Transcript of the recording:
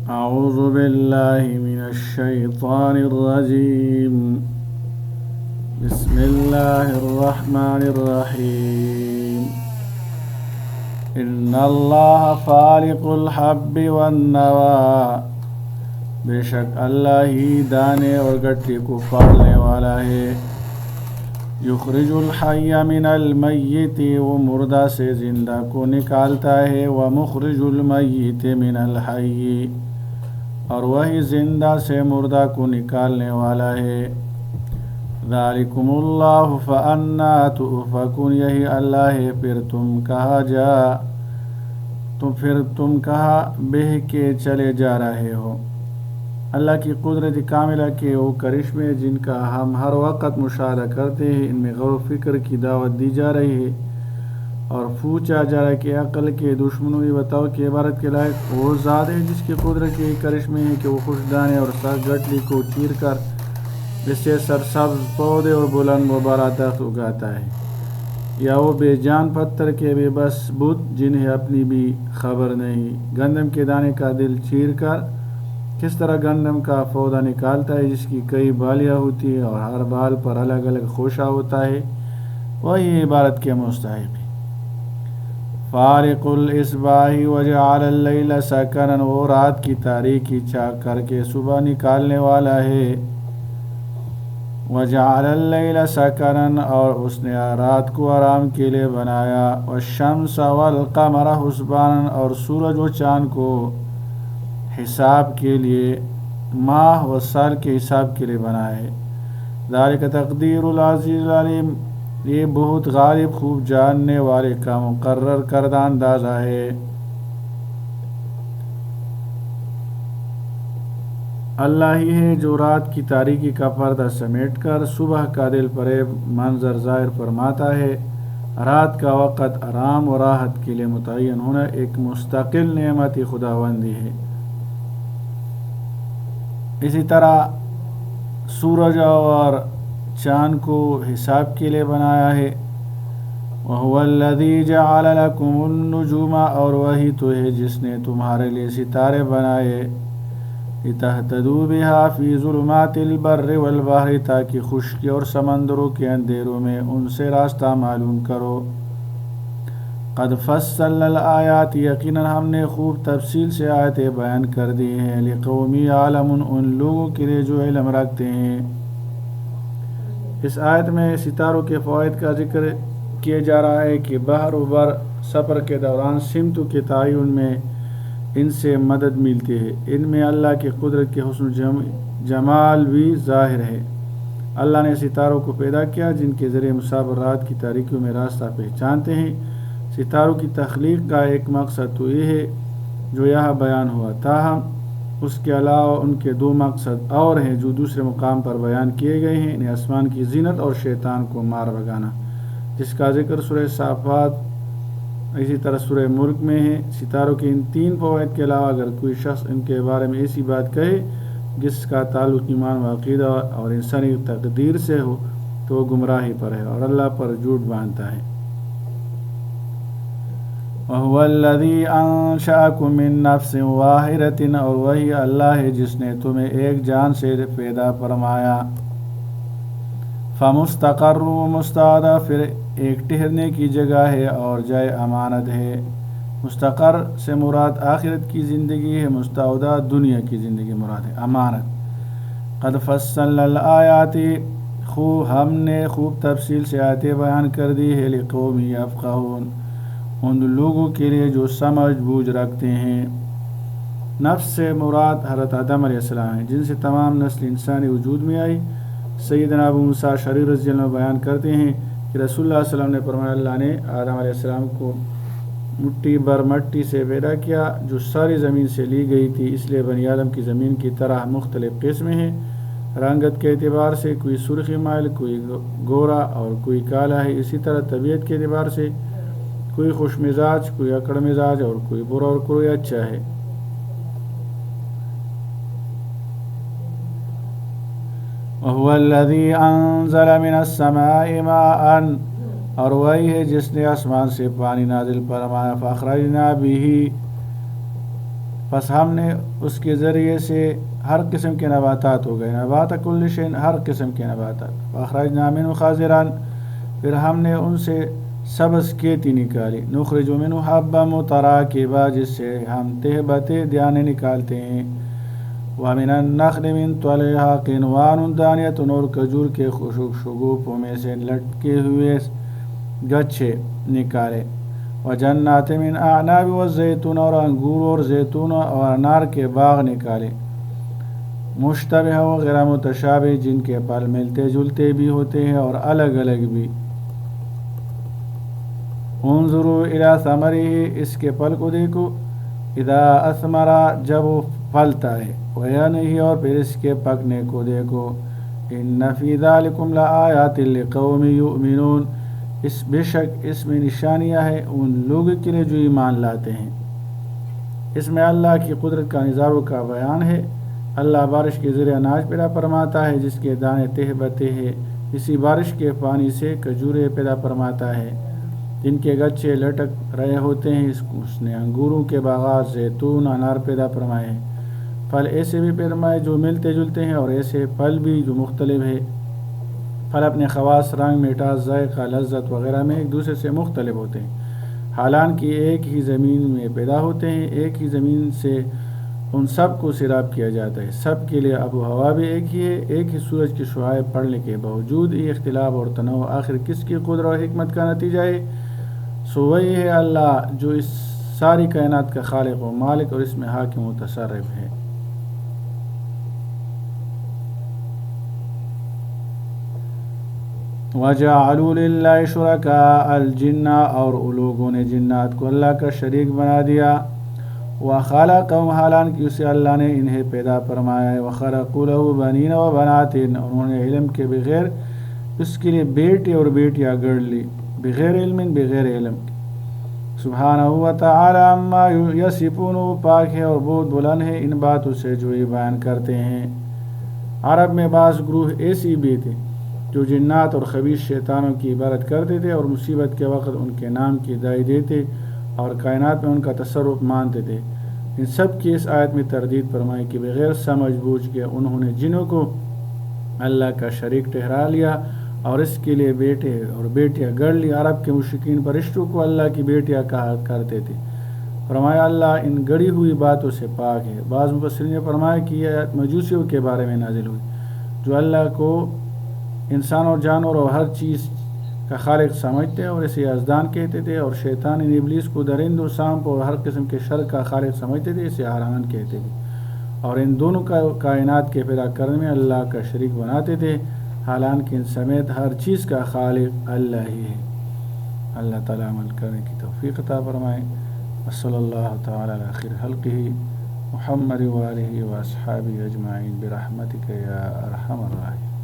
اعوذ باللہ من الشیطان الرجیم بسم اللہ الرحمن الرحیم ان اللہ فالق الحب والنوى، بے شک اللہ ہی دانے اور گٹھلی کو پھاڑنے والا ہے۔ یخرج الحی من المیت، وہ مردہ سے زندہ کو نکالتا ہے، ومخرج المیت من الحی، اور وہی زندہ سے مردہ کو نکالنے والا ہے۔ ذالکم اللہ فأنا تؤفکون، یہی اللہ ہے پھر تم کہاں بہ کے چلے جا رہے ہو۔ اللہ کی قدرت کاملہ کے وہ کرشمے جن کا ہم ہر وقت مشاہدہ کرتے ہیں، ان میں غور و فکر کی دعوت دی جا رہی ہے اور پوچھا جا رہا ہے کہ عقل کے دشمنوں یہ بتاؤ کہ عبارت کے لائق وہ ذات ہے جس کی قدرت کے کرشمے ہیں کہ وہ خوش دانے اور سخت گٹھلی کو چیر کر اس سے سرسبز پودے اور بلند و بالا درخت اگاتا ہے، یا وہ بے جان پتھر کے بے بس بت جنہیں اپنی بھی خبر نہیں، گندم کے دانے کا دل چیر کر کس طرح گندم کا پودا نکالتا ہے جس کی کئی بالیاں ہوتی ہیں اور ہر بال پر الگ الگ خوشہ ہوتا ہے، وہی عبارت کے مستحق ہے۔ فارق الاصباح وجعل اللیل سکنا، وہ رات کی تاریکی چاک کر کے صبح نکالنے والا ہے۔ وجعل اللیل سکنا، اور اس نے رات کو آرام کے لیے بنایا۔ والشمس والقمر حسبانا، اور سورج و چاند کو حساب کے لیے، ماہ و سال کے حساب کے لیے بنایا ہے۔ ذالک تقدیر العزیز العلیم، یہ بہت غالب خوب جاننے والے کا مقرر کردہ اندازہ ہے۔ اللہ ہی ہے جو رات کی تاریکی کا پردہ سمیٹ کر صبح کا دل فریب منظر ظاہر فرماتا ہے۔ رات کا وقت آرام و راحت کے لیے متعین ہونا ایک مستقل نعمت خداوندی ہے۔ اسی طرح سورج اور چاند کو حساب کے لیے بنایا ہے۔ وَهُوَ الَّذِي جَعَلَ لَكُمُ النُّجُومَ، اور وہی تو ہے جس نے تمہارے لیے ستارے بنائے، لِتَهْتَدُوا بِهَا فِي ظُلُمَاتِ الْبَرِّ وَالْبَحْرِ، تاکہ خشکی اور سمندروں کے اندھیروں میں ان سے راستہ معلوم کرو۔ قد فصلنا الآیات، یقیناً ہم نے خوب تفصیل سے آیتیں بیان کر دی ہیں، لقوم یعلمون، ان لوگوں کے لیے جو علم رکھتے ہیں۔ اس آیت میں ستاروں کے فوائد کا ذکر کیا جا رہا ہے کہ بحر و بر سفر کے دوران سمتوں کے تعین میں ان سے مدد ملتی ہے۔ ان میں اللہ کی قدرت کے حسن جمال بھی ظاہر ہے۔ اللہ نے ستاروں کو پیدا کیا جن کے ذریعے مسافر رات کی تاریکیوں میں راستہ پہچانتے ہیں۔ ستاروں کی تخلیق کا ایک مقصد تو یہ ہے جو یہاں بیان ہوا، تاہم اس کے علاوہ ان کے دو مقصد اور ہیں جو دوسرے مقام پر بیان کیے گئے ہیں، انہیں آسمان کی زینت اور شیطان کو مار بھگانا، جس کا ذکر سورہ صافات اسی طرح سورہ ملک میں ہے۔ ستاروں کے ان تین فوائد کے علاوہ اگر کوئی شخص ان کے بارے میں ایسی بات کہے جس کا تعلق ایمان و عقیدہ اور انسانی تقدیر سے ہو تو وہ گمراہی پر ہے اور اللہ پر جھوٹ باندھتا ہے۔ وَهُوَ الَّذِي أَنشَأَكُم مِّن نَّفْسٍ وَاحِدَةٍ، اور وہی اللہ ہے جس نے تمہیں ایک جان سے پیدا فرمایا۔ فَمُسْتَقَرٌّ وَمُسْتَوْدَعٌ، پھر ایک ٹھہرنے کی جگہ ہے اور جائے امانت ہے۔ مستقر سے مراد آخرت کی زندگی ہے، مستودع دنیا کی زندگی مراد ہے، امانت۔ قد فصلنا الآیات، ہم نے خوب تفصیل سے آیتیں بیان کر دی ہے، لقوم یفقہون، ان لوگوں کے لیے جو سمجھ بوجھ رکھتے ہیں۔ نفس سے مراد حضرت آدم علیہ السلام ہے جن سے تمام نسل انسانی وجود میں آئی۔ سیدنا ابو موسیٰ اشعری رضی اللہ عنہ بیان کرتے ہیں کہ رسول اللہ صلی اللہ علیہ وسلم نے فرمایا، اللہ نے آدم علیہ السلام کو مٹی بر مٹی سے پیدا کیا جو ساری زمین سے لی گئی تھی، اس لیے بنی آدم کی زمین کی طرح مختلف قسمیں ہیں، رنگت کے اعتبار سے کوئی سرخی مائل، کوئی گورا اور کوئی کالا ہے۔ اسی طرح طبیعت کے اعتبار سے کوئی خوش مزاج، کوئی اکڑ مزاج اور کوئی برا اور کوئی اچھا ہے۔ وَهُوَ الَّذِي أَنزَلَ مِنَ السَّمَاءِ مَاءً، اور وہی ہے جس نے آسمان سے پانی نازل فرمایا، فَأَخْرَجْنَا بِهِ، پس ہم نے اس کے ذریعے سے ہر قسم کے نباتات ہو گئے، نبات کل شیء، ہر قسم کے نباتات، اخرجنا منہ خاضران، پھر ہم نے ان سے سبز کھیتی نکالی، نخرج منہ حبا متراکبا، جس سے ہم تہ بتے دانے نکالتے ہیں، ومن النخل من طلعها قنوان دانیۃ، اور کھجور کے شگوفوں میں سے لٹکے ہوئے گچھے نکالے، وجنات من اعناب والزیتون، اور انگور اور زیتون اور انار کے باغ نکالے، مشتبہ و غیر متشابہ، جن کے پھل ملتے جلتے بھی ہوتے ہیں اور الگ الگ بھی، انظروا الی ثمرہ، اس کے پھل کو دیکھو، اذا اثمر، جب وہ پھلتا ہے، وینہی، اور پھر اس کے پکنے کو دیکھو، ان فی ذلکم لآیات لقوم یؤمنون، اس بے شک اس میں نشانیاں ہیں ان لوگوں کے لیے جو ایمان لاتے ہیں۔ اس میں اللہ کی قدرت کا نظاروں کا بیان ہے۔ اللہ بارش کے ذریعے اناج پیدا فرماتا ہے جس کے دانے تہ بتے ہیں، اسی بارش کے پانی سے کھجوریں پیدا فرماتا ہے جن کے گچھے لٹک رہے ہوتے ہیں، اس نے انگوروں کے باغات، زیتون، انار پیدا فرمائے ہیں، پھل ایسے بھی فرمائے جو ملتے جلتے ہیں اور ایسے پھل بھی جو مختلف ہے، پھل اپنے خواص، رنگ، مٹھاس، ذائقہ، لذت وغیرہ میں ایک دوسرے سے مختلف ہوتے ہیں، حالانکہ ایک ہی زمین میں پیدا ہوتے ہیں، ایک ہی زمین سے ان سب کو سیراب کیا جاتا ہے، سب کے لیے آب و ہوا بھی ایک ہی ہے، ایک ہی سورج کی شعاعیں پڑنے کے باوجود یہ اختلاف اور تنوع آخر کس کی قدرت اور حکمت کا نتیجہ ہے؟ سو وہی ہے اللہ جو اس ساری کائنات کا خالق و مالک اور اس میں حاکم و تصرف ہے۔ وَجَعَلُوا لِلَّهِ شُرَكَاءَ الْجِنَّ، اور لوگوں نے جنات کو اللہ کا شریک بنا دیا، وَخَلَقَهُمْ، حالانکہ اسے اللہ نے انہیں پیدا فرمایا ہے، وَخَرَقُوا لَهُ بَنِينَ وَبَنَاتٍ، انہوں نے علم کے بغیر اس کے لیے بیٹے اور بیٹیاں گڑ لی، بغیر علم، بغیر علم، سبحانہ وتعالی عما یصفون، وہ پاک ہے اور بہت بلند ہے ان باتوں سے جو یہ بیان کرتے ہیں۔ عرب میں بعض گروہ ایسی بھی تھے جو جنات اور خبیث شیطانوں کی عبادت کرتے تھے اور مصیبت کے وقت ان کے نام کی دعائی دیتے اور کائنات میں ان کا تصرف مانتے تھے۔ ان سب کی اس آیت میں تردید فرمائی کہ بغیر سمجھ بوجھ کے انہوں نے جنوں کو اللہ کا شریک ٹھہرا لیا اور اس کے لیے بیٹے اور بیٹیاں گڑ لی۔ عرب کے مشرکین فرشتوں کو اللہ کی بیٹیاں کہا کرتے تھے۔ فرمایا اللہ ان گڑی ہوئی باتوں سے پاک ہے۔ بعض مفسرین نے فرمایا کہ یہ آیت مجوسیوں کے بارے میں نازل ہوئی جو اللہ کو انسان اور جانور اور ہر چیز کا خالق سمجھتے اور اسے یزدان کہتے تھے، اور شیطان ابلیس کو درند و سانپ اور ہر قسم کے شر کا خالق سمجھتے تھے، اسے حرمان کہتے تھے، اور ان دونوں کا کائنات کے پیدا کرنے میں اللہ کا شریک بناتے تھے، حالانکہ ان سمیت ہر چیز کا خالق اللہ ہی ہے۔ اللہ تعالیٰ عمل کرنے کی توفیق عطا فرمائے۔ صلی اللہ تعالیٰ علی خیر خلقہ محمد وآلہ واصحابہ اجمعین برحمتک یا ارحم الراحمین۔